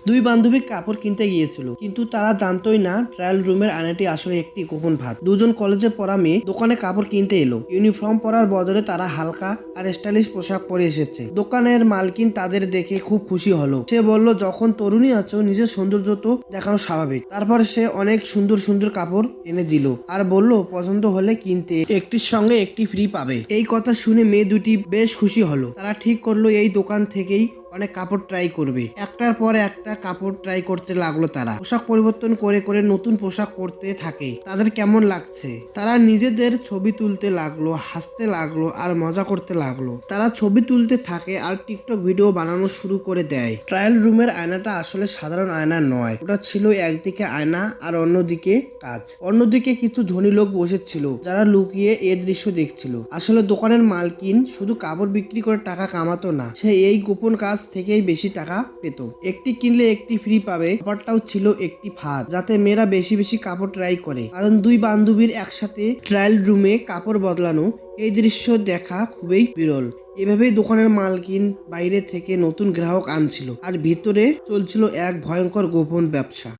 দুই বান্ধবী কাপড় কিনতে গিয়েছিল, কিন্তু তারা জানতোই না ট্রায়াল রুমের আয়নাটি আসলে একটি গোপন ভাত। দুজন কলেজে পড়া মেয়ে দোকানে কাপড় কিনতে এলো। ইউনিফর্ম পরার বদলে তারা হালকা আর স্টাইলিশ পোশাক পরে এসেছে। দোকানের মালকিন তাদের দেখে খুব খুশি হলো। সে বলল, যখন তরুণী আছো নিজের সৌন্দর্য তো দেখানো স্বাভাবিক। তারপর সে অনেক সুন্দর সুন্দর কাপড় এনে দিল আর বলল, পছন্দ হলে কিনতে, একটির সঙ্গে একটি ফ্রি পাবে। এই কথা শুনে মেয়ে দুটি বেশ খুশি হলো। তারা ঠিক করলো এই দোকান থেকেই অনেক কাপড় ট্রাই করবে। একটার পর একটা কাপড় ট্রাই করতে লাগলো। তারা পোশাক পরিবর্তন করে করে নতুন পোশাক পরতে থাকে। তাদের কেমন লাগছে তারা নিজেদের ছবি তুলতে লাগলো, হাসতে লাগলো আর মজা করতে লাগলো। তারা ছবি তুলতে থাকে আর টিকটক ভিডিও বানানো শুরু করে দেয়। ট্রায়াল রুমের আয়নাটা আসলে সাধারণ আয়না নয়, ওটা ছিল একদিকে আয়না আর অন্যদিকে কাঁচ। অন্যদিকে কিছু ধনী লোক বসেছিল যারা লুকিয়ে এই দৃশ্য দেখছিল। আসলে দোকানের মালকিন শুধু কাপড় বিক্রি করে টাকা কামাতো না, সে এই গোপন কাজ থেকেই বেশি টাকা পেত। একটি কিনলে একটি ফ্রি পাবে ব্যাপারটাও ছিল একটি ফাঁদ, যাতে মেয়েরা বেশি বেশি কাপড় ট্রাই করে। কারণ দুই বান্ধবীর একসাথে ট্রায়াল রুমে কাপড় বদলানো, এই দৃশ্য দেখা খুবই বিরল। এভাবেই দোকানের মালকিন বাইরে থেকে নতুন গ্রাহক আনছিল আর ভিতরে চলছিল এক ভয়ঙ্কর গোপন ব্যবসা।